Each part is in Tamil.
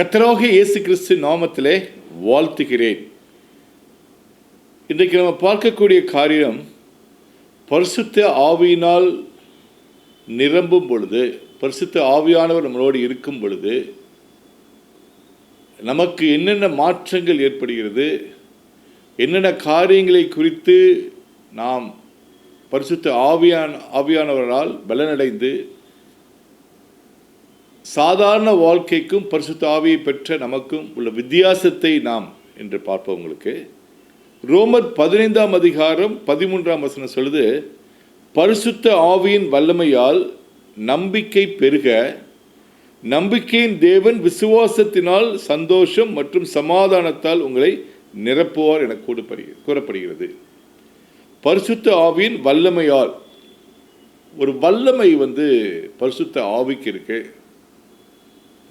கர்த்தராகிய இயேசு கிறிஸ்து நாமத்திலே வாழ்த்துகிறேன். இன்றைக்கு நம்ம பார்க்கக்கூடிய காரியம், பரிசுத்த ஆவியினால் நிரம்பும் பொழுது, பரிசுத்த ஆவியானவர் நம்மளோடு இருக்கும் பொழுது நமக்கு என்னென்ன மாற்றங்கள் ஏற்படுகிறது, என்னென்ன காரியங்களை குறித்து நாம் பரிசுத்த ஆவியானவரால் பலனடைந்து சாதாரண வாழ்க்கைக்கும் பரிசுத்த ஆவியை பெற்ற நமக்கும் உள்ள வித்தியாசத்தை நாம் என்று பார்ப்போம். உங்களுக்கு ரோமர் 15ஆம் அதிகாரம் 13ஆம் வசனம் சொல்லுது, பரிசுத்த ஆவியின் வல்லமையால் நம்பிக்கை பெருக, நம்பிக்கையின் தேவன் விசுவாசத்தினால் சந்தோஷம் மற்றும் சமாதானத்தால் உங்களை நிரப்புவார் என கூறப்படுகிறது. பரிசுத்த ஆவியின் வல்லமையால், ஒரு வல்லமை பரிசுத்த ஆவிக்கு இருக்கு.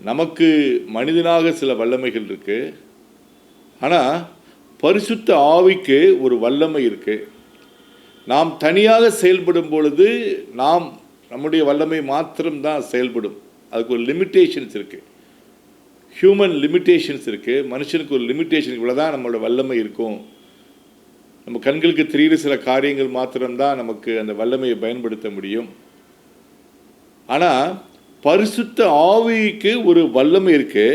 நமக்கு மனிதனாக சில வல்லமைகள் இருக்கு, ஆனால் பரிசுத்த ஆவிக்கு ஒரு வல்லமை இருக்கு. நாம் தனியாக செயல்படும் பொழுது நம்முடைய வல்லமை மாத்திரம்தான் செயல்படும். அதுக்கு ஒரு லிமிட்டேஷன்ஸ் இருக்கு, ஹியூமன் லிமிட்டேஷன்ஸ் இருக்கு. மனுஷனுக்கு ஒரு லிமிட்டேஷன், இவ்வளோதான் நம்மளோட வல்லமை இருக்கும். நம்ம கண்களுக்கு தெரிகிற சில காரியங்கள் மாத்திரம்தான் நமக்கு அந்த வல்லமையை பயன்படுத்த முடியும். ஆனால் பரிசுத்த ஆவிக்கு ஒரு வல்லமை இருக்கு.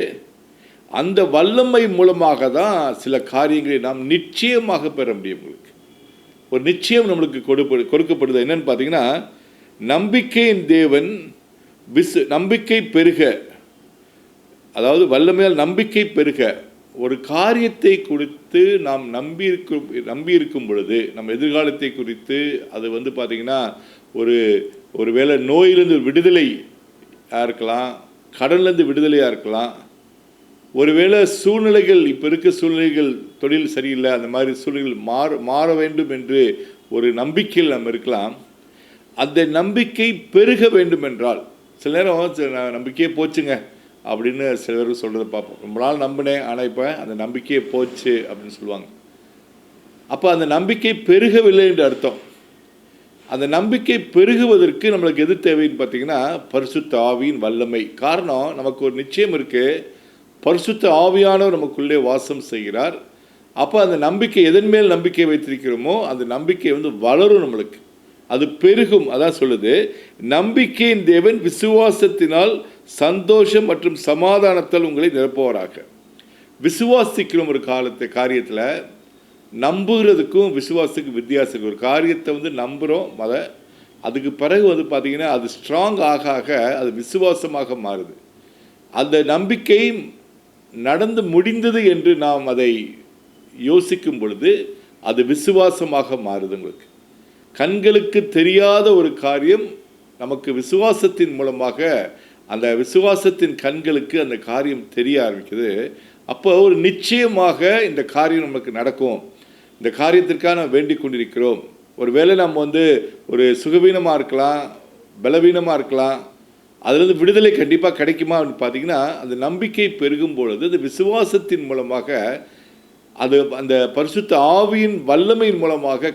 அந்த வல்லமை மூலமாக தான் சில காரியங்களை நாம் நிச்சயமாக பெற முடியும். உங்களுக்கு ஒரு நிச்சயம் நம்மளுக்கு கொடுக்கப்படுது. என்னன்னு பார்த்தீங்கன்னா, நம்பிக்கையின் தேவன் நம்பிக்கை பெருக, அதாவது வல்லமையால் நம்பிக்கை பெருக. ஒரு காரியத்தை குறித்து நாம் நம்பியிருக்கும் பொழுது, நம்ம எதிர்காலத்தை குறித்து அது பார்த்தீங்கன்னா ஒரு வேளை நோயிலிருந்து விடுதலை இருக்கலாம், கடன்லேருந்து விடுதலையாக இருக்கலாம், ஒருவேளை சூழ்நிலைகள், இப்போ இருக்க சூழ்நிலைகள், தொழில் சரியில்லை, அந்த மாதிரி சூழ்நிலைகள் மாற வேண்டும் என்று ஒரு நம்பிக்கையில் நம்ம இருக்கலாம். அந்த நம்பிக்கை பெருக வேண்டும் என்றால், சில நேரம் நம்பிக்கையே போச்சுங்க அப்படின்னு சில பேருக்கு சொல்கிறத பார்ப்போம். ரொம்ப நாள் நம்பினேன், ஆனால் இப்போ அந்த நம்பிக்கையே போச்சு அப்படின்னு சொல்லுவாங்க. அப்போ அந்த நம்பிக்கை பெருகவில்லை என்று அர்த்தம். அந்த நம்பிக்கை பெருகுவதற்கு நம்மளுக்கு எது தேவைன்னு பார்த்தீங்கன்னா, பரிசுத்த ஆவியின் வல்லமை. காரணம், நமக்கு ஒரு நிச்சயம் இருக்குது, பரிசுத்த ஆவியானவர் நமக்குள்ளே வாசம் செய்கிறார். அப்போ அந்த நம்பிக்கை, எதன் மேல் நம்பிக்கை வைத்திருக்கிறோமோ அந்த நம்பிக்கை வளரும், நம்மளுக்கு அது பெருகும். அதான் சொல்லுது, நம்பிக்கையின் தேவன் விசுவாசத்தினால் சந்தோஷம் மற்றும் சமாதானத்தால் உங்களை நிரப்புவாராக. விசுவாசிக்கிறோம் ஒரு காரியத்தில், நம்புகிறதுக்கும் விசுவாசத்துக்கும் வித்தியாசம். ஒரு காரியத்தை நம்புகிறோம், அதுக்கு பிறகு பார்த்தீங்கன்னா அது ஸ்ட்ராங் ஆக அது விசுவாசமாக மாறுது. அந்த நம்பிக்கை நடந்து முடிந்தது என்று நாம் அதை யோசிக்கும் பொழுது அது விசுவாசமாக மாறுது. உங்களுக்கு கண்களுக்கு தெரியாத ஒரு காரியம் நமக்கு விசுவாசத்தின் மூலமாக, அந்த விசுவாசத்தின் கண்களுக்கு அந்த காரியம் தெரிய ஆரம்பிக்குது. அப்போ ஒரு நிச்சயமாக இந்த காரியம் நமக்கு நடக்கும், இந்த காரியத்திற்காக நாம் வேண்டிக் கொண்டிருக்கிறோம். ஒரு வேளை நம்ம ஒரு சுகவீனமாக இருக்கலாம், பலவீனமாக இருக்கலாம், அதுலேருந்து விடுதலை கண்டிப்பாக கிடைக்குமா அப்படின்னு பார்த்தீங்கன்னா, அந்த நம்பிக்கை பெருகும் பொழுது அந்த விசுவாசத்தின் மூலமாக அது அந்த பரிசுத்த ஆவியின் வல்லமையின் மூலமாக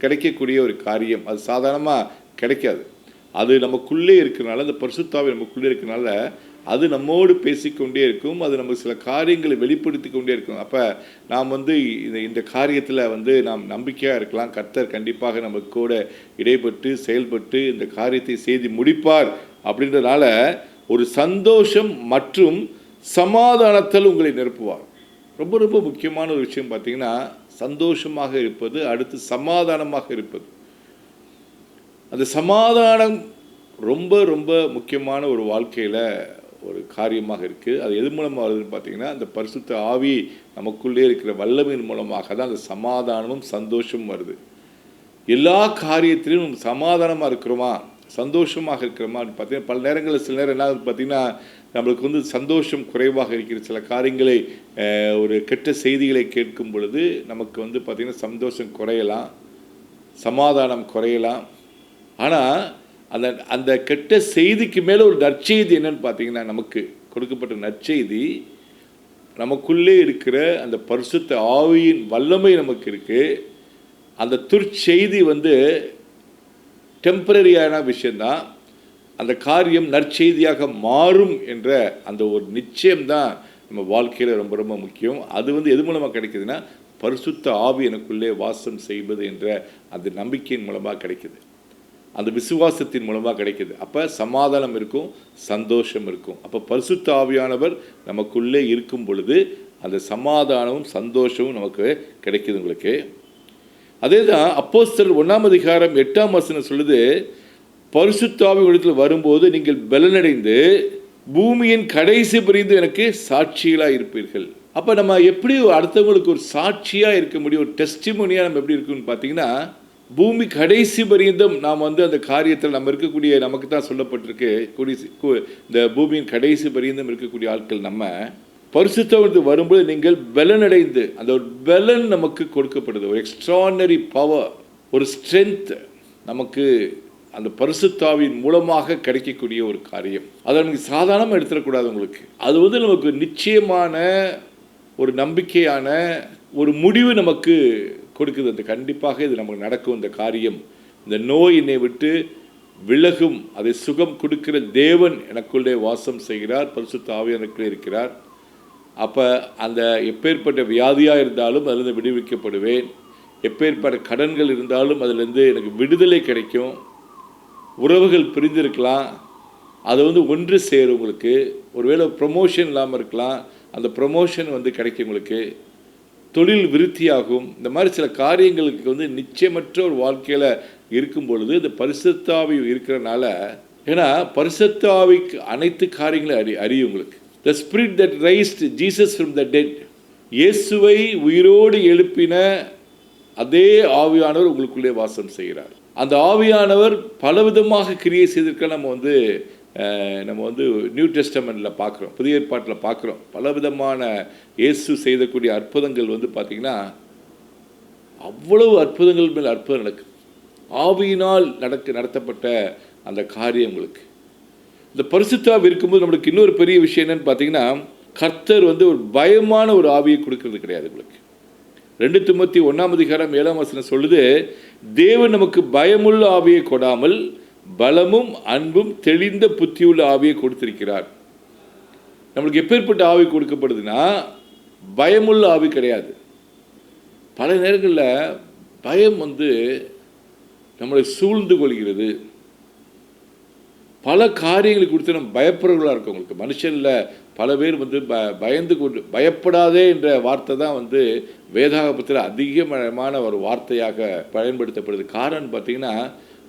கிடைக்கக்கூடிய ஒரு காரியம். அது சாதாரணமாக கிடைக்காது. அது நமக்குள்ளே இருக்கிறனால, அந்த பரிசுத்த ஆவி நமக்குள்ளே இருக்கிறனால அது நம்மோடு பேசிக்கொண்டே இருக்கும். அது நமக்கு சில காரியங்களை வெளிப்படுத்தி கொண்டே இருக்கும். அப்போ நாம் இந்த காரியத்தில் நாம் நம்பிக்கையாக இருக்கலாம். கர்த்தர் கண்டிப்பாக நமக்கு கூட இடைப்பட்டு செயல்பட்டு இந்த காரியத்தை செய்து முடிப்பார். அப்படின்றதுனால ஒரு சந்தோஷம் மற்றும் சமாதானத்தால் உங்களை நிரப்புவார். ரொம்ப ரொம்ப முக்கியமான ஒரு விஷயம் பார்த்தீங்கன்னா, சந்தோஷமாக இருப்பது, அடுத்து சமாதானமாக இருப்பது. அந்த சமாதானம் ரொம்ப ரொம்ப முக்கியமான ஒரு வாழ்க்கையில் ஒரு காரியமாக இருக்குது. அது எது மூலமாக வருதுன்னு பார்த்தீங்கன்னா, அந்த பரிசுத்த ஆவி நமக்குள்ளே இருக்கிற வல்லமையின் மூலமாக தான் அந்த சமாதானமும் சந்தோஷமும் வருது. எல்லா காரியத்திலையும் நம்ம சமாதானமாக இருக்கிறோமா, சந்தோஷமாக இருக்கிறோமா பார்த்தீங்கன்னா, பல நேரங்களில் சில நேரம் என்ன பார்த்தீங்கன்னா, நம்மளுக்கு சந்தோஷம் குறைவாக இருக்கிற சில காரியங்களை, ஒரு கெட்ட செய்திகளை கேட்கும் பொழுது நமக்கு பார்த்திங்கன்னா சந்தோஷம் குறையலாம், சமாதானம் குறையலாம். ஆனால் அந்த கெட்ட செய்திக்கு மேலே ஒரு நற்செய்தி என்னன்னு பார்த்தீங்கன்னா, நமக்கு கொடுக்கப்பட்ட நற்செய்தி, நமக்குள்ளே இருக்கிற அந்த பரிசுத்த ஆவியின் வல்லமை நமக்கு இருக்குது. அந்த துர்ச்செய்தி டெம்பரரியான விஷயந்தான். அந்த காரியம் நற்செய்தியாக மாறும் என்ற அந்த ஒரு நிச்சயம்தான் நம்ம வாழ்க்கையில் ரொம்ப ரொம்ப முக்கியம். அது வந்து எது மூலமாக கிடைக்குதுன்னா, பரிசுத்த ஆவி எனக்குள்ளே வாசம் செய்வது என்ற அந்த நம்பிக்கையின் மூலமாக கிடைக்குது, அந்த விசுவாசத்தின் மூலமாக கிடைக்குது. அப்போ சமாதானம் இருக்கும், சந்தோஷம் இருக்கும். அப்போ பரிசுத்த ஆவியானவர் நமக்குள்ளே இருக்கும் பொழுது அந்த சமாதானமும் சந்தோஷமும் நமக்கு கிடைக்குது உங்களுக்கு. அதே தான் அப்போஸ்தலர் 1:8 சொல்லுது, பரிசுத்த ஆவி இடத்துல வரும்போது நீங்கள் பலனடைந்து பூமியின் கடைசி பிரிந்து எனக்கு சாட்சிகளாக இருப்பீர்கள். அப்போ நம்ம எப்படி அடுத்தவங்களுக்கு ஒரு சாட்சியாக இருக்க முடியும், ஒரு டெஸ்டிமோனியாக நம்ம எப்படி இருக்குன்னு பார்த்தீங்கன்னா, பூமி கடைசி பரியந்தம் நாம் வந்து அந்த காரியத்தில் நம்ம இருக்கக்கூடிய, நமக்கு தான் சொல்லப்பட்டிருக்கு, இந்த பூமியின் கடைசி பரியந்தம் இருக்கக்கூடிய ஆட்கள் நம்ம பரிசுத்தம் வரும்போது நீங்கள் பலனடைந்து, அந்த ஒரு பலன் நமக்கு கொடுக்கப்படுது, ஒரு எக்ஸ்ட்ரானரி பவர், ஒரு ஸ்ட்ரென்த் நமக்கு அந்த பரிசுத்தாவின் மூலமாக கிடைக்கக்கூடிய ஒரு காரியம். அதை நமக்கு சாதாரணமாக எடுத்துடக்கூடாது உங்களுக்கு. அது வந்து நமக்கு நிச்சயமான ஒரு நம்பிக்கையான ஒரு முடிவு நமக்கு கொடுக்குது. அந்த கண்டிப்பாக இது நமக்கு நடக்கும் இந்த காரியம். இந்த நோய் என்னை விட்டு விலகும், அதை சுகம் கொடுக்கிற தேவன் எனக்குள்ளே வாசம் செய்கிறார், பரிசுத்த ஆவி எனக்குள்ளே இருக்கிறார். அப்போ அந்த எப்பேற்பட்ட வியாதியாக இருந்தாலும் அதிலிருந்து விடுவிக்கப்படுவேன், எப்பேற்பட்ட கடன்கள் இருந்தாலும் அதிலிருந்து எனக்கு விடுதலை கிடைக்கும், உறவுகள் பிரிந்திருக்கலாம், அது வந்து ஒன்று சேரும் உங்களுக்கு. ஒருவேளை ப்ரமோஷன் இல்லாமல் இருக்கலாம், அந்த ப்ரமோஷன் வந்து கிடைக்கும் உங்களுக்கு, தொழில் விருத்தியாகும். இந்த மாதிரி சில காரியங்களுக்கு வந்து நிச்சயமற்ற ஒரு வாழ்க்கையில் இருக்கும் பொழுது இந்த பரிசுத்த ஆவி இருக்கிறனால, ஏன்னா பரிசுத்த ஆவிக்கு அனைத்து காரியங்களும் அறியும் உங்களுக்கு. The spirit that raised Jesus from the dead, இயேசுவை உயிரோடு எழுப்பின அதே ஆவியானவர் உங்களுக்குள்ளே வாசம் செய்கிறார். அந்த ஆவியானவர் பலவிதமாக கிரியை செய்திருக்க நம்ம வந்து நியூ டெஸ்டமெண்ட்டில் பார்க்குறோம், புதிய ஏற்பாட்டில் பார்க்குறோம். பலவிதமான இயேசு செய்தக்கூடிய அற்புதங்கள் வந்து பார்த்திங்கன்னா, அவ்வளவு அற்புதங்கள் மேல் அற்புதம் நடக்குது. ஆவியினால் நடத்தப்பட்ட அந்த காரியம் உங்களுக்கு. இந்த பரிசுத்த ஆவி இருக்கும்போது நம்மளுக்கு இன்னொரு பெரிய விஷயம் என்னன்னு பார்த்தீங்கன்னா, கர்த்தர் வந்து ஒரு பயமான ஒரு ஆவியை கொடுக்கறது கிடையாது உங்களுக்கு. 2 தீமோத்தேயு 1:7 சொல்லுது, தேவன் நமக்கு பயமுள்ள ஆவியை கொடாமல் பலமும் அன்பும் தெளிந்த புத்தியுள்ள ஆவியை கொடுத்திருக்கிறார். நம்மளுக்கு எப்பேற்பட்ட ஆவி கொடுக்கப்படுதுன்னா, பயமுள்ள ஆவி கிடையாது. பல நேரங்களில் பயம் வந்து நம்மளை சூழ்ந்து கொள்கிறது. பல காரியங்களை குறித்து நம்ம பயப்படுறவர்களாக இருக்கவங்களுக்கு, மனுஷனில் பல பேர் வந்து பயந்து கொண்டு, பயப்படாதே என்ற வார்த்தை தான் வந்து வேதாகமத்தில் அதிகமான ஒரு வார்த்தையாக பயன்படுத்தப்படுது. காரணம் பார்த்தீங்கன்னா,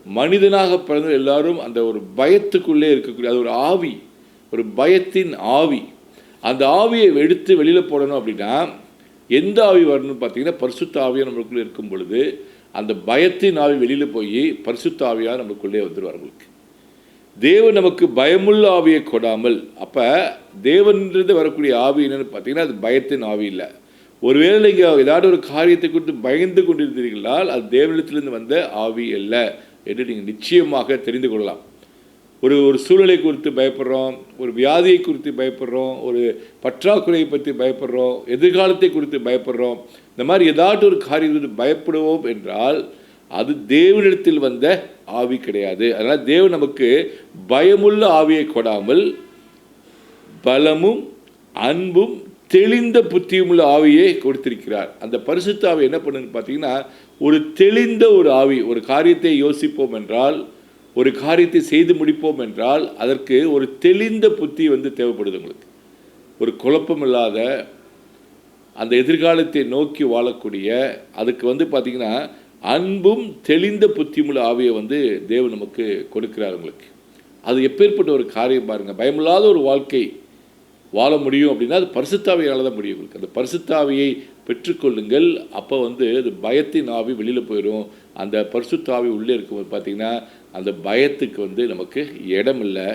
மனிதனாக பிறந்த எல்லாரும் அந்த ஒரு பயத்துக்குள்ளே இருக்கக்கூடிய, அது ஒரு ஆவி, ஒரு பயத்தின் ஆவி. அந்த ஆவியை எடுத்து வெளியில் போடணும் அப்படின்னா எந்த ஆவி வரணும்னு பார்த்தீங்கன்னா, பரிசுத்த ஆவியாக நம்மளுக்குள்ளே இருக்கும் பொழுது அந்த பயத்தின் ஆவி வெளியில் போய் பரிசுத்த ஆவியாக நம்மளுக்குள்ளே வந்துடுவார் உங்களுக்கு. தேவன் நமக்கு பயமுள்ள ஆவியை கொடாமல், அப்போ தேவன்றது வரக்கூடிய ஆவி என்னென்னு பார்த்தீங்கன்னா, அது பயத்தின் ஆவி இல்லை. ஒருவேளை நீங்கள் ஏதாவது ஒரு காரியத்தை குறித்து பயந்து கொண்டிருந்தீர்களால் அது தேவனிடத்திலிருந்து வந்த ஆவி அல்ல என்று நீங்கள் நிச்சயமாக தெரிந்து கொள்ளலாம். ஒரு சூழலை குறித்து பயப்படுறோம், ஒரு வியாதியை குறித்து பயப்படுறோம், ஒரு பற்றாக்குறையை பற்றி பயப்படுறோம், எதிர்காலத்தை குறித்து பயப்படுறோம். இந்த மாதிரி ஏதாவது ஒரு காரியத்தை பயப்படுவோம் என்றால் அது தேவனிடத்தில் வந்த ஆவி கிடையாது. அதனால் தேவன் நமக்கு பயமுள்ள ஆவியை கொடாமல் பலமும் அன்பும் தெளிந்த புத்தியுமுள்ள ஆவியை கொடுத்திருக்கிறார். அந்த பரிசுத்த ஆவி என்ன பண்ணுன்னு பார்த்தீங்கன்னா, ஒரு தெளிந்த ஒரு ஆவி. ஒரு காரியத்தை யோசிப்போம் என்றால், ஒரு காரியத்தை செய்து முடிப்போம் என்றால் அதற்கு ஒரு தெளிந்த புத்தி வந்து தேவைப்படுது உங்களுக்கு. ஒரு குழப்பம் இல்லாத அந்த எதிர்காலத்தை நோக்கி வாழக்கூடிய, அதுக்கு வந்து பார்த்திங்கன்னா அன்பும் தெளிந்த புத்தியுமுள்ள ஆவியை வந்து தேவன் நமக்கு கொடுக்கிறார் உங்களுக்கு. அது எப்பேற்பட்ட ஒரு காரியம் பாருங்கள். பயமில்லாத ஒரு வாழ்க்கை வாழ முடியும் அப்படின்னா அது பரிசுத்த ஆவியால் தான் முடியும் உங்களுக்கு. அந்த பரிசுத்த ஆவியை பெற்றுக்கொள்ளுங்கள். அப்போ வந்து அது பயத்தின் ஆவி வெளியில் போயிடும். அந்த பரிசுத்த ஆவி உள்ளே இருக்கும்போது பார்த்திங்கன்னா அந்த பயத்துக்கு வந்து நமக்கு இடம் இல்லை.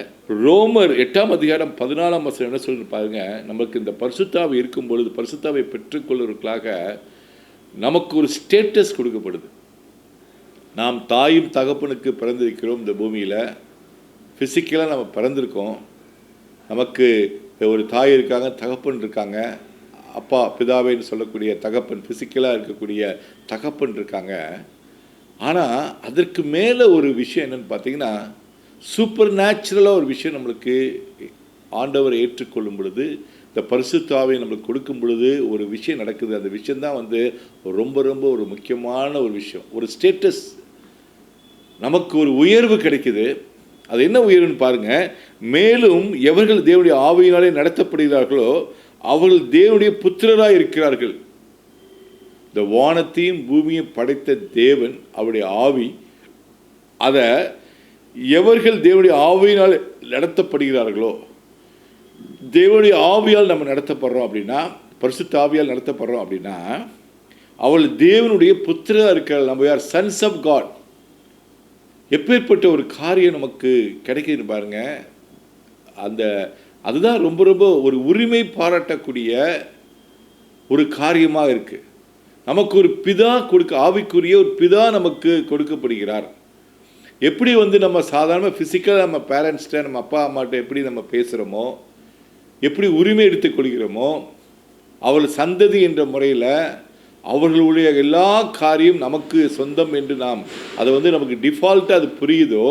ரோமர் 8:14 என்ன சொல்லி பாருங்கள், நமக்கு இந்த பரிசுத்த ஆவி இருக்கும் பொழுது பரிசுத்த ஆவியை பெற்றுக்கொள்வதற்காக நமக்கு ஒரு ஸ்டேட்டஸ் கொடுக்கப்படுது. நாம் தாயும் தகப்பனுக்கு பிறந்திருக்கிறோம் இந்த பூமியில். ஃபிசிக்கலாக நம்ம பிறந்திருக்கோம். நமக்கு ஒரு தாய் இருக்காங்க, தகப்பன் இருக்காங்க, அப்பா பிதாவைன்னு சொல்லக்கூடிய தகப்பன், ஃபிசிக்கலாக இருக்கக்கூடிய தகப்பன் இருக்காங்க. ஆனால் அதற்கு மேலே ஒரு விஷயம் என்னென்னு பார்த்தீங்கன்னா, சூப்பர் நேச்சுரலாக ஒரு விஷயம் நம்மளுக்கு ஆண்டவர் ஏற்றுக்கொள்ளும் பொழுது இந்த பரிசுத்த ஆவியை நம்மளுக்கு கொடுக்கும் பொழுது ஒரு விஷயம் நடக்குது. அந்த விஷயந்தான் வந்து ரொம்ப ரொம்ப ஒரு முக்கியமான ஒரு விஷயம். ஒரு ஸ்டேட்டஸ், நமக்கு ஒரு உயர்வு கிடைக்குது. அது என்ன உயர்வுன்னு பாருங்க. மேலும் எவர்கள் தேவனுடைய ஆவியினாலே நடத்தப்படுகிறார்களோ அவர்கள் தேவனுடைய புத்திரராய் இருக்கிறார்கள். இந்த வானத்தையும் பூமியையும் படைத்த தேவன் அவருடைய ஆவி, அதை எவர்கள் தேவனுடைய ஆவியினால் நடத்தப்படுகிறார்களோ, தேவனுடைய ஆவியால் நம்ம நடத்தப்படுறோம் அப்படின்னா, பரிசுத்த ஆவியால் நடத்தப்படுறோம் அப்படின்னா, அவள் தேவனுடைய புத்திரராக இருக்கிறார்கள். நம்ம யார்? Sons of God. எப்பேற்பட்ட ஒரு காரியம் நமக்கு கிடைக்குதுன்னு பாருங்க. அதுதான் ரொம்ப ரொம்ப ஒரு உரிமை பாராட்டக்கூடிய ஒரு காரியமாக இருக்குது. நமக்கு ஒரு பிதா ஆவிக்குரிய ஒரு பிதா நமக்கு கொடுக்கப்படுகிறார். எப்படி வந்து நம்ம சாதாரண ஃபிசிக்கலாக நம்ம பேரண்ட்ஸ்கிட்ட, நம்ம அப்பா அம்மாட்ட எப்படி நம்ம பேசுகிறோமோ, எப்படி உரிமை எடுத்துக்கொள்கிறோமோ, அவள் சந்ததி என்ற முறையில் அவர்களுடைய எல்லா காரியம் நமக்கு சொந்தம் என்று நாம் அதை வந்து நமக்கு டிஃபால்ட்டாக அது புரியுதோ,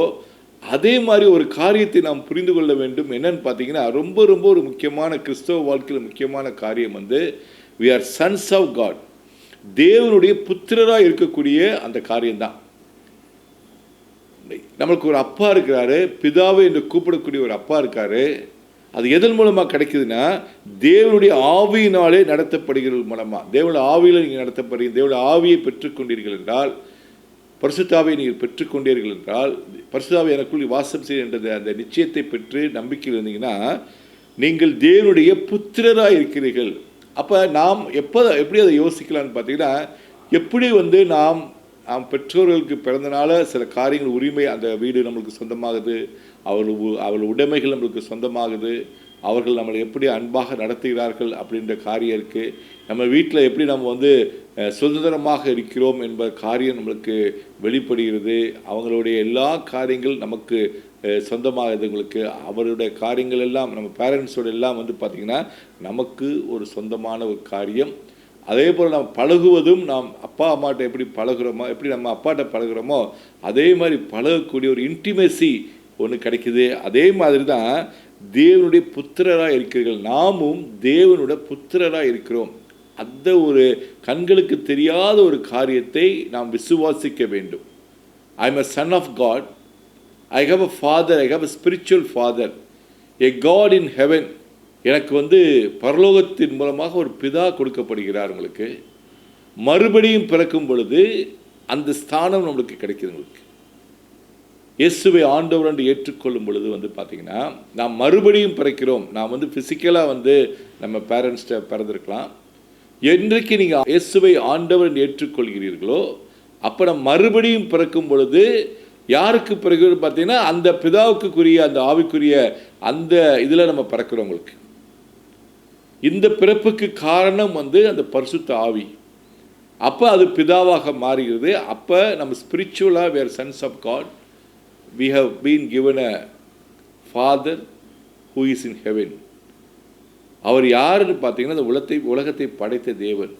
அதே மாதிரி ஒரு காரியத்தை நாம் புரிந்து கொள்ள வேண்டும். என்னன்னு பார்த்தீங்கன்னா, ரொம்ப ரொம்ப ஒரு முக்கியமான கிறிஸ்தவ வாழ்க்கையில் முக்கியமான காரியம் வந்து we are sons of God. தேவனுடைய புத்திரராக இருக்கக்கூடிய அந்த காரியம்தான். நம்மளுக்கு ஒரு அப்பா இருக்கிறாரு, பிதாவை என்று கூப்பிடக்கூடிய ஒரு அப்பா இருக்காரு. அது எதன் மூலமாக கிடைக்குதுன்னா, தேவனுடைய ஆவியினாலே நடத்தப்படுகிறது மூலமாக. தேவனுடைய ஆவியில் நீங்கள் நடத்தப்படுறீங்க. தேவனுடைய ஆவியை பெற்றுக்கொண்டீர்கள் என்றால், பரிசுத்தாவை நீங்கள் பெற்றுக்கொண்டீர்கள் என்றால், பரிசுத்தாவை எனக்குள் வாசம் செய்கின்றது அந்த நிச்சயத்தை பெற்று நம்பிக்கையில் இருந்தீங்கன்னா, நீங்கள் தேவனுடைய புத்திரராக இருக்கிறீர்கள். அப்போ நாம் எப்படி அதை யோசிக்கலான்னு பார்த்தீங்கன்னா, எப்படி வந்து நாம் பெற்றோர்களுக்கு பிறந்தனால சில காரியங்கள் உரிமை, அந்த வீடு நம்மளுக்கு சொந்தமாகுது, அவர்கள் உடைமைகள் நம்மளுக்கு சொந்தமாகுது, அவர்கள் நம்மளை எப்படி அன்பாக நடத்துகிறார்கள் அப்படின்ற காரியம் இருக்குது. நம்ம வீட்டில் எப்படி நம்ம வந்து சுதந்திரமாக இருக்கிறோம் என்ப காரியம் நம்மளுக்கு வெளிப்படுகிறது. அவங்களுடைய எல்லா காரியங்கள் நமக்கு சொந்தமாகுதுங்களுக்கு. அவருடைய காரியங்கள் எல்லாம் நம்ம பேரண்ட்ஸோட எல்லாம் வந்து பார்த்திங்கன்னா நமக்கு ஒரு சொந்தமான ஒரு காரியம். அதே போல் நாம் பழகுவதும், நாம் அப்பா அம்மாட்ட எப்படி பழகுறோமோ, எப்படி நம்ம அப்பாட்ட பழகுறோமோ அதே மாதிரி பழகக்கூடிய ஒரு இன்டிமேசி ஒன்று கிடைக்குது. அதே மாதிரி தான் தேவனுடைய புத்திரராக இருக்கிறீர்கள். நாமும் தேவனுடைய புத்திரராக இருக்கிறோம். அந்த ஒரு கண்களுக்கு தெரியாத ஒரு காரியத்தை நாம் விசுவாசிக்க வேண்டும். I am a son of God. I have a father. I have a spiritual father, a God in heaven. எனக்கு வந்து பரலோகத்தின் மூலமாக ஒரு பிதா கொடுக்கப்படுகிறார். உங்களுக்கு மறுபடியும் பிறக்கும் பொழுது அந்த ஸ்தானம் நம்மளுக்கு கிடைக்குது. உங்களுக்கு இயேசுவை ஆண்டவர் என்று ஏற்றுக்கொள்ளும் பொழுது வந்து பார்த்திங்கன்னா நாம் மறுபடியும் பிறக்கிறோம். நாம் வந்து ஃபிசிக்கலாக வந்து நம்ம பேரண்ட்ஸ்கிட்ட பிறந்திருக்கலாம். என்றைக்கு நீங்கள் இயேசுவை ஆண்டவர் என்று ஏற்றுக்கொள்கிறீர்களோ அப்போ நம்ம மறுபடியும் பிறக்கும் பொழுது யாருக்கு பிறகு பார்த்தீங்கன்னா அந்த பிதாவுக்குரிய அந்த ஆவிக்குரிய அந்த இதில் நம்ம பிறக்கிறவங்களுக்கு. இந்த பிறப்புக்கு காரணம் வந்து அந்த பரிசுத்த ஆவி. அப்போ அது பிதாவாக மாறுகிறது. அப்போ நம்ம ஸ்பிரிச்சுவலாக we are sons of God. We have been given a father who is in heaven. அவர் யாருன்னு பார்த்தீங்கன்னா இந்த உலகத்தை படைத்த தேவன்.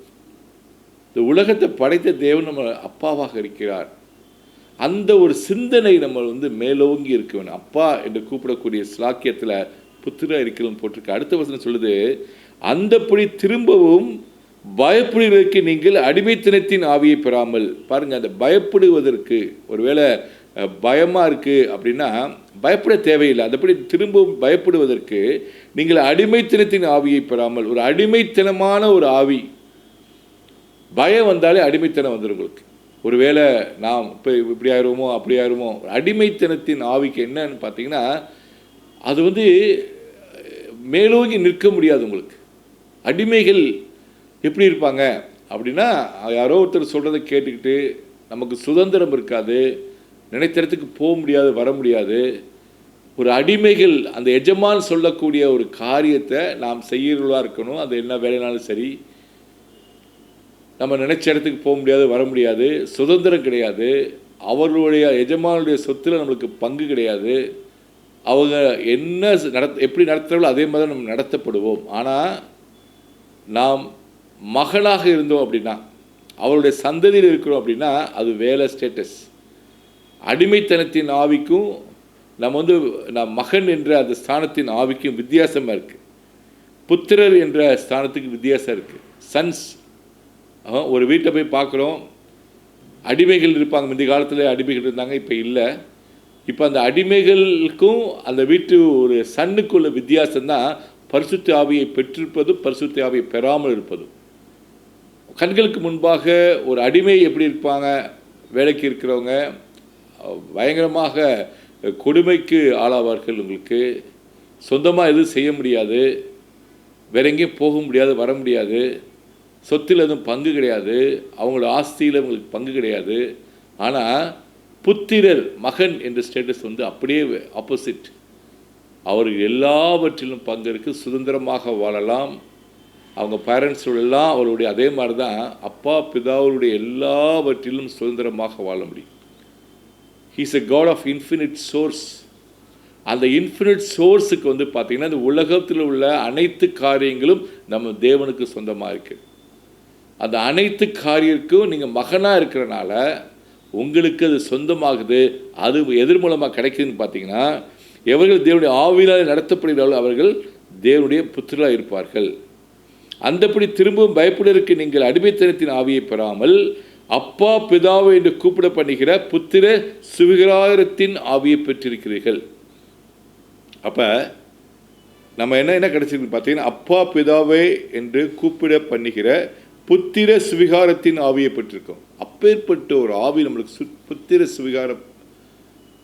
இந்த உலகத்தை படைத்த தேவன் நம்ம அப்பாவாக இருக்கிறார். அந்த ஒரு சிந்தனை நம்ம வந்து மேலோங்கி இருக்க வேணும். அப்பா என்று கூப்பிடக்கூடிய ஸ்லாக்கியத்தில் புத்திர இருக்கிறன்னு போட்டிருக்கு. அடுத்த வசனம் சொல்லுது, அந்தப்படி திரும்பவும் பயப்படுவதற்கு நீங்கள் அடிமைத்தனத்தின் ஆவியை பெறாமல். பாருங்கள், அந்த பயப்படுவதற்கு ஒருவேளை பயமாக இருக்குது அப்படின்னா பயப்பட தேவையில்லை. அந்தப்படி திரும்பவும் பயப்படுவதற்கு நீங்கள் அடிமைத்தனத்தின் ஆவியை பெறாமல். ஒரு அடிமைத்தனமான ஒரு ஆவி, பயம் வந்தாலே அடிமைத்தனம் வந்துடும் உங்களுக்கு. ஒருவேளை நாம் இப்போ இப்படி ஆயிடுவோமோ அப்படி ஆயிடுவோமோ. அடிமைத்தனத்தின் ஆவிக்கு என்னன்னு பார்த்தீங்கன்னா அது வந்து மேலோங்கி நிற்க முடியாது உங்களுக்கு. அடிமைகள் எப்படி இருப்பாங்க அப்படின்னா, யாரோ ஒருத்தர் சொல்கிறத கேட்டுக்கிட்டு நமக்கு சுதந்திரம் இருக்காது, நினைத்த இடத்துக்கு போக முடியாது, வர முடியாது. ஒரு அடிமைகள் அந்த எஜமான் சொல்லக்கூடிய ஒரு காரியத்தை நாம் செய்யறவர்களாக இருக்கணும். அது என்ன வேலைனாலும் சரி. நம்ம நினைச்ச இடத்துக்கு போக முடியாது, வர முடியாது, சுதந்திரம் கிடையாது. அவர்களுடைய எஜமானுடைய சொத்தில் நம்மளுக்கு பங்கு கிடையாது. அவங்க என்ன எப்படி நடத்துகிறாங்களோ அதே மாதிரி நம்ம நடத்தப்படுவோம். ஆனால் நாம் மகனாக இருந்தோம் அப்படின்னா, அவருடைய சந்ததியில் இருக்கிறோம் அப்படின்னா அது வேலை ஸ்டேட்டஸ். அடிமைத்தனத்தின் ஆவிக்கும் நம்ம வந்து மகன் என்ற அந்த ஸ்தானத்தின் ஆவிக்கும் வித்தியாசமாக இருக்குது. புத்திரர் என்ற ஸ்தானத்துக்கு வித்தியாசம் இருக்குது. சன்ஸ், ஒரு வீட்டை போய் பார்க்குறோம், அடிமைகள் இருப்பாங்க. முந்தைய காலத்தில் அடிமைகள் இருந்தாங்க, இப்போ இல்லை. இப்போ அந்த அடிமைகளுக்கும் அந்த வீட்டு ஒரு சன்னுக்குள்ள வித்தியாசம்தான் பரிசுத்த ஆவியை பெற்றிருப்பதும் பரிசுத்த ஆவியை பெறாமல் இருப்பதும். கண்களுக்கு முன்பாக ஒரு அடிமை எப்படி இருப்பாங்க, வேலைக்கு இருக்கிறவங்க பயங்கரமாக கொடுமைக்கு ஆளாவார்கள். உங்களுக்கு சொந்தமாக எதுவும் செய்ய முடியாது, வேற எங்கேயும் போக முடியாது, வர முடியாது, சொத்தில் எதுவும் பங்கு கிடையாது, அவங்களோட ஆஸ்தியில் அவங்களுக்கு பங்கு கிடையாது. ஆனால் புத்திரர், மகன் என்ற ஸ்டேட்டஸ் வந்து அப்படியே ஆப்போசிட். அவர்கள் எல்லாவற்றிலும் பங்கு இருக்குது, சுதந்திரமாக வாழலாம். அவங்க பேரண்ட்ஸோடெல்லாம் அவருடைய அதே மாதிரி தான் அப்பா பிதாவுடைய எல்லாவற்றிலும் சுதந்திரமாக வாழ முடியும். He's a God of infinite source. அந்த இன்ஃபினிட் சோர்ஸுக்கு வந்து பார்த்திங்கன்னா இந்த உலகத்தில் உள்ள அனைத்து காரியங்களும் நம்ம தேவனுக்கு சொந்தமாக இருக்குது. அந்த அனைத்து காரியத்துக்கும் நீங்கள் மகனாக இருக்கிறனால உங்களுக்கு அது சொந்தமாகுது. அது எதிர் மூலமாக கிடைக்குதுன்னு பார்த்தீங்கன்னா, எவர்கள் தேவனுடைய ஆவியினால் நடத்தப்படுகிறார்களோ அவர்கள் தேவனுடைய புத்திரராக இருப்பார்கள். அந்தப்படி திரும்பவும் பயப்படுவதற்கு நீங்கள் அடிமைத்தனத்தின் ஆவியை பெறாமல் அப்பா பிதாவை என்று கூப்பிட பண்ணுகிற புத்திர சுவிகாரத்தின் ஆவியை பெற்றிருக்கிறீர்கள். அப்போ நம்ம என்ன கிடைச்சிருக்கு பார்த்தீங்கன்னா, அப்பா பிதாவை என்று கூப்பிட பண்ணுகிற புத்திர சுவிகாரத்தின் ஆவியை பெற்றிருக்கோம். அப்பேற்பட்ட ஒரு ஆவி நம்மளுக்கு புத்திர சுவிகாரம்,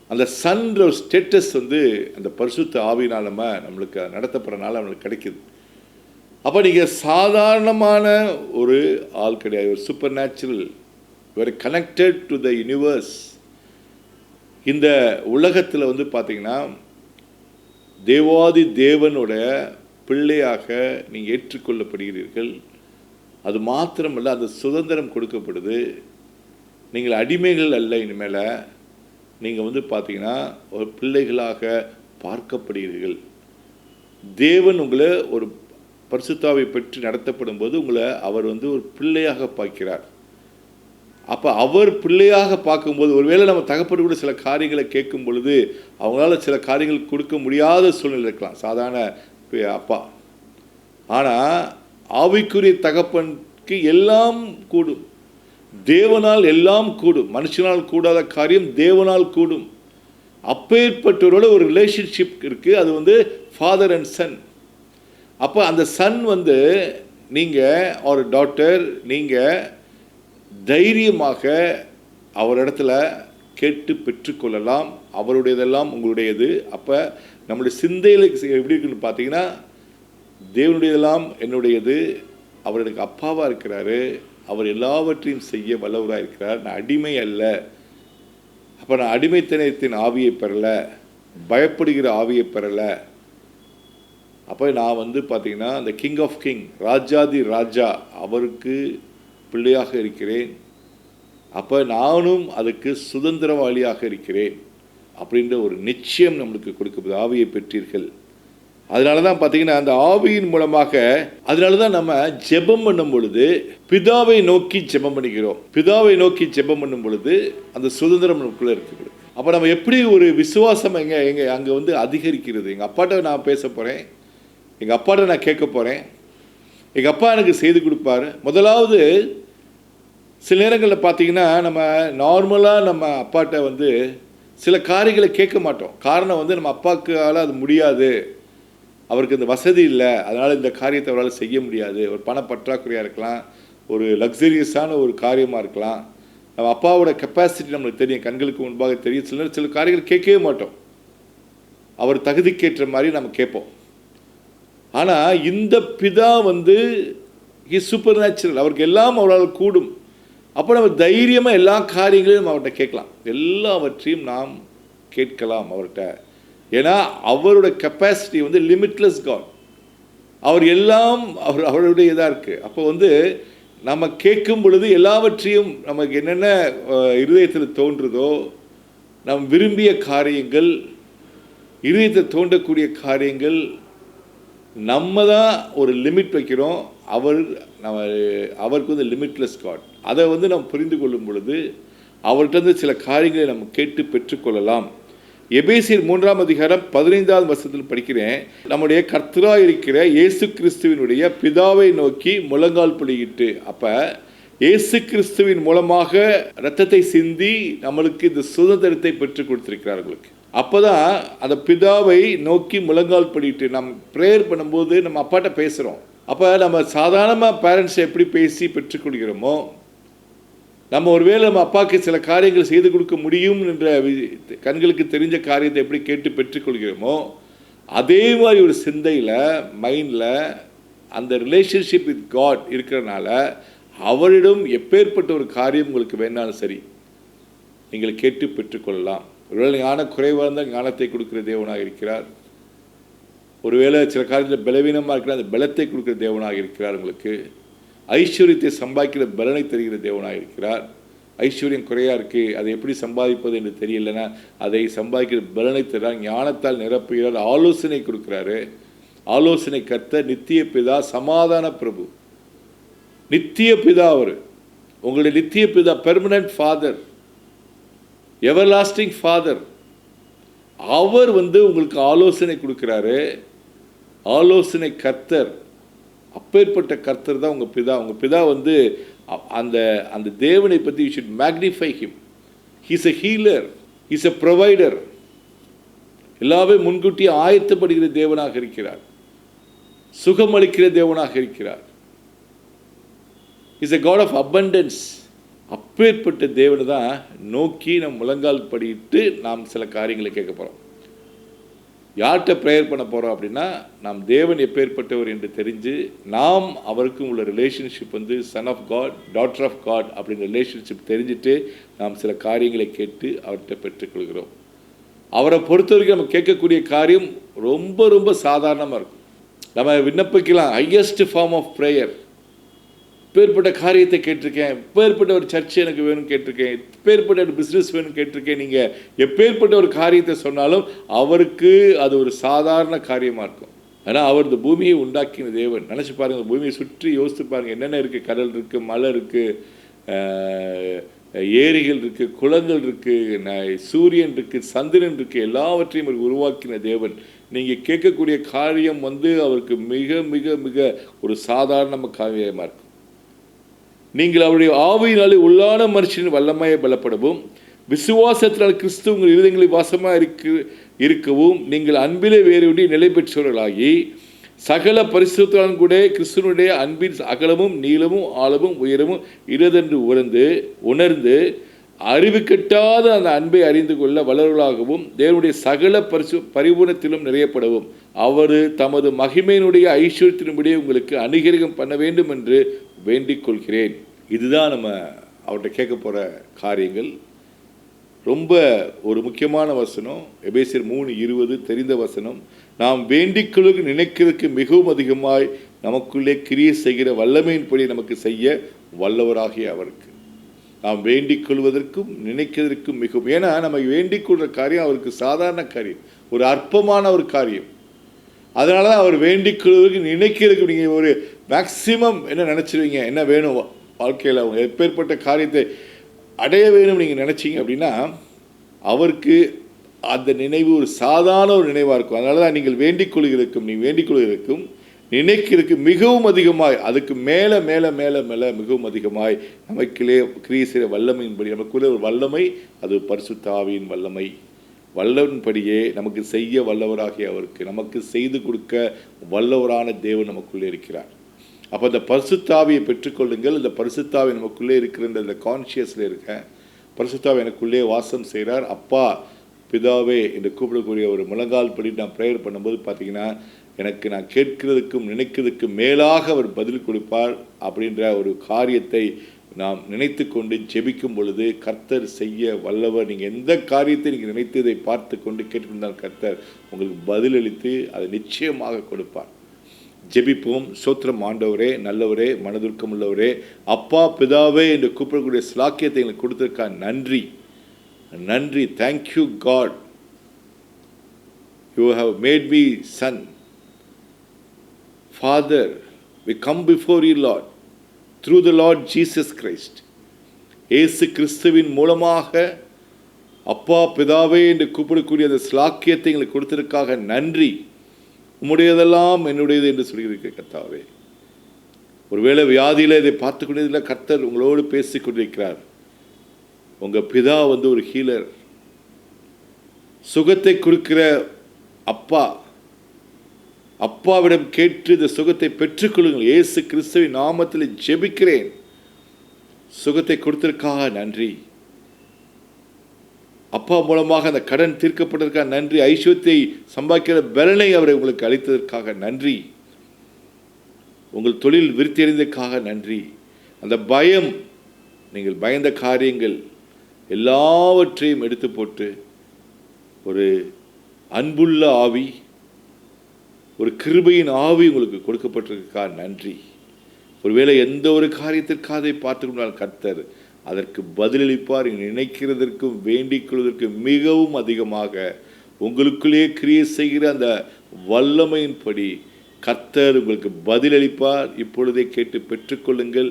அந்த சன்ற ஒரு ஸ்டேட்டஸ் வந்து அந்த பரிசுத்த ஆவினால் நம்மளுக்கு நடத்தப்படுறதுனால நம்மளுக்கு கிடைக்குது. அப்போ நீங்கள் சாதாரணமான ஒரு ஆள் கிடையாது, ஒரு super natural, very connected to the universe. இந்த உலகத்தில் வந்து பார்த்தீங்கன்னா தேவாதி தேவனோட பிள்ளையாக நீங்கள் ஏற்றுக்கொள்ளப்படுகிறீர்கள். அது மாத்திரமல்ல, அந்த சுதந்திரம் கொடுக்கப்படுது. நீங்கள் அடிமைகள் அல்ல, இனிமேல் நீங்கள் வந்து பார்த்தீங்கன்னா ஒரு பிள்ளைகளாக பார்க்கப்படுகிறீர்கள். தேவன் உங்களை ஒரு பரிசுத்தாவை பெற்று நடத்தப்படும் போது உங்களை அவர் வந்து ஒரு பிள்ளையாக பார்க்கிறார். அப்போ அவர் பிள்ளையாக பார்க்கும்போது, ஒருவேளை நம்ம தகப்பட்டு கூட சில காரியங்களை கேட்கும் பொழுது அவங்களால சில காரியங்கள் கொடுக்க முடியாத சூழ்நிலை இருக்கலாம், சாதாரண அப்பா. ஆனால் ஆவிக்குரிய தகப்பனுக்கு எல்லாம் கூடும். தேவனால் எல்லாம் கூடும். மனுஷனால் கூடாத காரியம் தேவனால் கூடும். அப்பேற்பட்டவரோட ஒரு ரிலேஷன்ஷிப் இருக்குது. அது வந்து ஃபாதர் அண்ட் சன். அப்போ அந்த சன் வந்து நீங்கள் ஒரு டாட்டர், நீங்கள் தைரியமாக அவரிடத்துல கேட்டு பெற்றுக்கொள்ளலாம். அவருடையதெல்லாம் உங்களுடையது. அப்போ நம்முடைய சிந்தையில் எப்படி இருக்குன்னு பார்த்தீங்கன்னா, தேவனுடையதெல்லாம் என்னுடையது, அவர் எனக்கு அப்பாவாக இருக்கிறாரு, அவர் எல்லாவற்றையும் செய்ய வல்லவராக இருக்கிறார், நான் அடிமை அல்ல. அப்போ நான் அடிமைத்தனத்தின் ஆவியை பெறலை, பயப்படுகிற ஆவியை பெறலை. அப்போ நான் வந்து பார்த்திங்கன்னா அந்த கிங் ஆஃப் கிங், ராஜாதி ராஜா, அவருக்கு பிள்ளையாக இருக்கிறேன். அப்போ நானும் அதுக்கு சுதந்திரவாளியாக இருக்கிறேன் அப்படின்ற ஒரு நிச்சயம் நம்மளுக்கு கொடுக்குது. ஆவியை பெற்றீர்கள். அதனால தான் பார்த்தீங்கன்னா அந்த ஆவியின் மூலமாக, அதனால தான் நம்ம ஜெபம் பண்ணும் பொழுது பிதாவை நோக்கி ஜெபம் பண்ணிக்கிறோம். பிதாவை நோக்கி ஜெபம் பண்ணும் பொழுது அந்த சுதந்திரம் நமக்குள்ளே இருக்குது. அப்போ நம்ம எப்படி ஒரு விசுவாசம் அங்கே வந்து அதிகரிக்கிறது. எங்கள் அப்பாட்ட நான் பேச போகிறேன், எங்கள் அப்பாட்ட நான் கேட்க போகிறேன், எங்கள் அப்பா எனக்கு செய்து கொடுப்பார். முதலாவது சில நேரங்களில் பார்த்தீங்கன்னா நம்ம நார்மலாக நம்ம அப்பாட்ட வந்து சில காரியங்களை கேட்க மாட்டோம். காரணம் வந்து நம்ம அப்பாவுக்கால் அது முடியாது, அவருக்கு இந்த வசதி இல்லை, அதனால் இந்த காரியத்தை அவரால் செய்ய முடியாது. ஒரு பண பற்றாக்குறையாக இருக்கலாம், ஒரு லக்ஸரியஸான ஒரு காரியமாக இருக்கலாம். நம்ம அப்பாவோட கெப்பாசிட்டி நம்மளுக்கு தெரியும், கண்களுக்கு முன்பாக தெரியும். சில காரியங்கள் கேட்கவே மாட்டோம், அவர் தகுதிக்கேற்ற மாதிரி நம்ம கேட்போம். ஆனால் இந்த பிதா வந்து சூப்பர் நேச்சுரல், அவருக்கு எல்லாம் அவரால் கூடும். அப்போ நம்ம தைரியமாக எல்லா காரியங்களையும் நம்ம அவர்கிட்ட கேட்கலாம், எல்லாவற்றையும் நாம் கேட்கலாம் அவர்கிட்ட. ஏன்னா அவரோட கெப்பாசிட்டி வந்து லிமிட்லெஸ் காட். அவர் எல்லாம் அவருடைய இதாக இருக்குது. அப்போ வந்து நம்ம கேட்கும் பொழுது எல்லாவற்றையும் நமக்கு என்னென்ன இருதயத்தில் தோன்றுதோ, நம் விரும்பிய காரியங்கள், இருதயத்தில் தோன்றக்கூடிய காரியங்கள், நம்ம தான் ஒரு லிமிட் வைக்கிறோம். அவருக்கு வந்து லிமிட்லெஸ் காட். அதை வந்து நம்ம புரிந்து கொள்ளும் பொழுது அவர்கிட்ட சில காரியங்களை நம்ம கேட்டு பெற்றுக்கொள்ளலாம். எபேசியர் 3ஆம் அதிகாரம் 15வது வசனத்தில் படிக்கிறேன், நம்முடைய கர்த்தராய் இருக்கிற இயேசு கிறிஸ்துவினுடைய பிதாவை நோக்கி முழங்கால் படியிட்டு. அப்ப இயேசு கிறிஸ்துவின் மூலமாக இரத்தத்தை சிந்தி நம்மளுக்கு இந்த சுதந்திரத்தை பெற்றுக் கொடுத்திருக்கிறார் உங்களுக்கு. அப்போதான் அந்த பிதாவை நோக்கி முழங்கால் படிட்டு நம்ம ப்ரேயர் பண்ணும்போது நம்ம அப்பாட்ட பேசுகிறோம். அப்போ நம்ம சாதாரணமாக பேரண்ட்ஸை எப்படி பேசி பெற்றுக்கொள்கிறோமோ, நம்ம ஒருவேளை நம்ம அப்பாவுக்கு சில காரியங்கள் செய்து கொடுக்க முடியும் என்ற கண்களுக்கு தெரிஞ்ச காரியத்தை எப்படி கேட்டு பெற்றுக்கொள்கிறோமோ, அதே மாதிரி ஒரு சிந்தையில் மைண்டில் அந்த ரிலேஷன்ஷிப் வித் காட் இருக்கிறனால அவரிடம் எப்பேற்பட்ட ஒரு காரியம் உங்களுக்கு வேணாலும் சரி நீங்கள் கேட்டு பெற்றுக்கொள்ளலாம். ஒருவேளை ஞான குறைவாக இருந்தால் ஞானத்தை கொடுக்குற தேவனாக இருக்கிறார். ஒருவேளை சில காரியத்தில் பலவீனமாக இருக்கிற அந்த பலத்தை கொடுக்குற தேவனாக இருக்கிறார். உங்களுக்கு ஐஸ்வர்யத்தை சம்பாதிக்கிற பலனை தருகிற தேவனாக இருக்கிறார். ஐஸ்வர்யம் குறையாக இருக்குது, அதை எப்படி சம்பாதிப்பது என்று தெரியலைன்னா அதை சம்பாதிக்கிற பலனை தர்றார். ஞானத்தால் நிரப்புகிறார், ஆலோசனை கொடுக்குறாரு. ஆலோசனை கர்த்தர், நித்திய பிதா, சமாதான பிரபு, நித்திய பிதா. அவர் உங்களுடைய நித்திய பிதா, பெர்மனன்ட் ஃபாதர், எவர்லாஸ்டிங் ஃபாதர். அவர் உங்களுக்கு ஆலோசனை கொடுக்குறாரு. ஆலோசனை கர்த்தர், அப்பேற்பட்ட கர்த்தர் தான் உங்கள் பிதா. உங்கள் பிதா அந்த அந்த தேவனை பற்றி you should magnify him. He's a healer, he's a provider. எல்லாமே முன்கூட்டி ஆயத்தப்படுகிற தேவனாக இருக்கிறார். சுகமளிக்கிற தேவனாக இருக்கிறார். Is a God of abundance. அப்பேற்பட்ட தேவனை தான் நோக்கி நம் முழங்கால் படிட்டு நாம் சில காரியங்களை கேட்க போகிறோம். யார்கிட்ட ப்ரேயர் பண்ண போகிறோம் அப்படின்னா, நாம் தேவன் எப்பேற்பட்டவர் என்று தெரிஞ்சு நாம் அவருக்கும் உள்ள relationship son of God, daughter of God அப்படிங்கிற ரிலேஷன்ஷிப் தெரிஞ்சுட்டு நாம் சில காரியங்களை கேட்டு அவர்கிட்ட பெற்றுக்கொள்கிறோம். அவரை பொறுத்த வரைக்கும் நம்ம கேட்கக்கூடிய காரியம் ரொம்ப ரொம்ப சாதாரணமாக இருக்கும். நம்ம விண்ணப்பிக்கலாம் ஹையஸ்ட் ஃபார்ம் ஆஃப் ப்ரேயர். இப்பேற்பட்ட காரியத்தை கேட்டிருக்கேன், இப்பேற்பட்ட ஒரு சர்ச் எனக்கு வேணும்னு கேட்டிருக்கேன், இப்பேற்பட்ட ஒரு பிஸ்னஸ் வேணும்னு கேட்டிருக்கேன். நீங்கள் எப்பேற்பட்ட ஒரு காரியத்தை சொன்னாலும் அவருக்கு அது ஒரு சாதாரண காரியமாக இருக்கும். ஆனால் அவர் இந்த பூமியை உண்டாக்கின தேவன். நினச்சி பாருங்கள், இந்த பூமியை சுற்றி யோசித்து பாருங்கள், என்னென்ன இருக்குது. கடல் இருக்குது, மலை இருக்குது, ஏரிகள் இருக்குது, குளங்கள் இருக்குது, சூரியன் இருக்குது, சந்திரன் இருக்குது. எல்லாவற்றையும் அவர் உருவாக்கின தேவன். நீங்கள் கேட்கக்கூடிய காரியம் அவருக்கு மிக மிக மிக ஒரு சாதாரண காரியமாக இருக்கும். நீங்கள் அவருடைய ஆவியினாலே உள்ளான மனுஷனின் வல்லமையை பலப்படவும், விசுவாசத்தினால் கிறிஸ்து உங்கள் இருதயங்களில் வாசமாக இருக்கவும், நீங்கள் அன்பிலே வேறுபடி நிலை பெற்றவர்களாகி சகல பரிசுத்தத்துடன் கூட கிறிஸ்துவனுடைய அன்பின் அகலமும் நீளமும் ஆழமும் உயரமும் இடதென்று உணர்ந்து அறிவு கெட்டாத அந்த அன்பை அறிந்து கொள்ள வளர்களாகவும் தேவனுடைய சகல பரிபூர்ணத்திலும் நிறையப்படவும் அவர் தமது மகிமையினுடைய ஐஸ்வர்யத்தின்படி உங்களுக்கு அனுகிரகம் பண்ண வேண்டும் என்று வேண்டிக் கொள்கிறேன். இதுதான் நம்ம அவர்கிட்ட கேட்க போகிற காரியங்கள். ரொம்ப ஒரு முக்கியமான வசனம், எபேசியர் 3:20 தெரிந்த வசனம். நாம் வேண்டிக்கொள்ளுக்கு நினைக்கிறதுக்கு மிகவும் அதிகமாய் நமக்குள்ளே கிரியை செய்கிற வல்லமையின்படி நமக்கு செய்ய வல்லவராகிய அவருக்கு. நாம் வேண்டிக் கொள்வதற்கும் நினைக்கிறதற்கும் மிகவும், ஏன்னா நம்ம வேண்டிக் கொள்கிற காரியம் அவருக்கு சாதாரண காரியம், ஒரு அற்பமான ஒரு காரியம். அதனால தான் அவர் வேண்டிக் கொள்வதற்கு நினைக்கிறதுக்கு நீங்கள் ஒரு மேக்சிமம் என்ன நினச்சிருவீங்க, என்ன வேணும் வாழ்க்கையில், அவங்க எப்பேற்பட்ட காரியத்தை அடைய வேணும் நீங்கள் நினச்சிங்க அப்படின்னா அவருக்கு அந்த நினைவு ஒரு சாதாரண ஒரு நினைவாக இருக்கும். அதனால தான் நீங்கள் வேண்டிக் கொள்கிறதுக்கும் நினைக்கிறதுக்கு மிகவும் அதிகமாய், அதுக்கு மேலே மேலே மேலே மேலே மிகவும் அதிகமாய் நமக்குள்ளே கிரியை செய்கிற வல்லமையின்படி, நமக்குள்ளே ஒரு வல்லமை, அது பரிசுத்த ஆவியின் வல்லமை. வல்லவன்படியே நமக்கு செய்ய வல்லவராகிய அவருக்கு நமக்கு செய்து கொடுக்க வல்லவரான தேவன் நமக்குள்ளே இருக்கிறார். அப்போ அந்த பரிசுத்தாவியை பெற்றுக்கொள்ளுங்கள். இந்த பரிசுத்தாவி நமக்குள்ளே இருக்கிற இந்த கான்ஷியஸில் இருக்க பரிசுத்தாவி எனக்குள்ளே வாசம் செய்கிறார். அப்பா பிதாவே என்று கூப்பிடக்கூடிய ஒரு முழங்கால் படி நான் ப்ரேயர் பண்ணும்போது பார்த்தீங்கன்னா எனக்கு நான் கேட்கிறதுக்கும் நினைக்கிறதுக்கும் மேலாக அவர் பதில் கொடுப்பார். அப்படின்ற ஒரு காரியத்தை நாம் நினைத்து கொண்டு ஜெபிக்கும் பொழுது கர்த்தர் செய்ய வல்லவர். நீங்கள் எந்த காரியத்தை நீங்கள் நினைத்ததை பார்த்து கொண்டு கேட்டுக்கொண்டால் கர்த்தர் உங்களுக்கு பதிலளித்து அதை நிச்சயமாக கொடுப்பார். ஜெபிப்போம். ஸ்தோத்திரம் ஆண்டவரே, நல்லவரே, மனதுருக்கம் உள்ளவரே, அப்பா பிதாவே என்று கூப்பிடக்கூடிய ஸ்லாக்கியத்தை எங்களுக்கு கொடுத்திருக்கா நன்றி நன்றி. Thank you God, you have made me son. Father, we come before you, Lord, through the Lord Jesus Christ. இயேசு கிறிஸ்துவின் மூலமாக அப்பா பிதாவே என்று கூப்பிடக்கூடிய அந்த ஸ்லாக்கியத்தை எங்களுக்கு கொடுத்ததற்காக நன்றி. உம்முடையதெல்லாம் என்னுடையது என்று சொல்லியிருக்க கர்த்தாவே. ஒருவேளை வியாதியில் இதை பார்த்து கொண்டிருந்தால் கர்த்தர் உங்களோடு பேசி கொண்டிருக்கிறார். உங்கள் பிதா ஒரு ஹீலர், சுகத்தை கொடுக்கிற அப்பா. அப்பாவிடம் கேட்டு இந்த சுகத்தை பெற்றுக்கொள்ளுங்கள். இயேசு கிறிஸ்துவின் நாமத்தில் ஜெபிக்கிறேன். சுகத்தை கொடுத்ததற்காக நன்றி. அப்பா மூலமாக அந்த கடன் தீர்க்கப்பட்டதற்காக நன்றி. ஐஸ்வர்யத்தை சம்பாதிக்கிற பலனை அவரை உங்களுக்கு அளித்ததற்காக நன்றி. உங்கள் தொழில் விருத்தி அடைந்ததற்காக நன்றி. அந்த பயம், நீங்கள் பயந்த காரியங்கள் எல்லாவற்றையும் எடுத்து போட்டு ஒரு அன்புள்ள ஆவி, ஒரு கிருபையின் ஆவி உங்களுக்கு கொடுக்கப்பட்டிருக்காக நன்றி. ஒருவேளை எந்த ஒரு காரியத்திற்காக அதை பார்த்துக்கொண்டால் கர்த்தர் அதற்கு பதிலளிப்பார். நினைக்கிறதற்கும் வேண்டிக் கொள்வதற்கும் மிகவும் அதிகமாக உங்களுக்குள்ளே கிரியை செய்கிற அந்த வல்லமையின்படி கர்த்தர் உங்களுக்கு பதிலளிப்பார். இப்பொழுதே கேட்டு பெற்றுக்கொள்ளுங்கள்.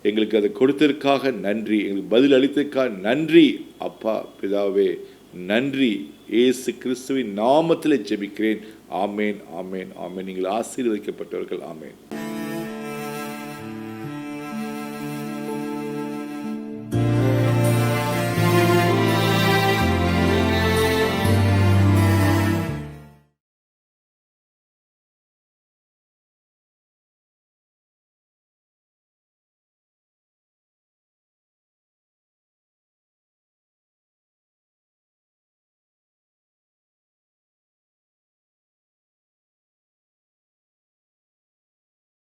எங்களுக்கு அதை கொடுத்ததற்காக நன்றி, எங்களுக்கு பதில் அளித்ததற்காக நன்றி. அப்பா பிதாவே நன்றி. இயேசு கிறிஸ்துவின் நாமத்தில் ஜெபிக்கிறேன். ஆமேன், ஆமேன், ஆமேன். நீங்கள் ஆசீர்வதிக்கப்பட்டவர்கள். ஆமேன்.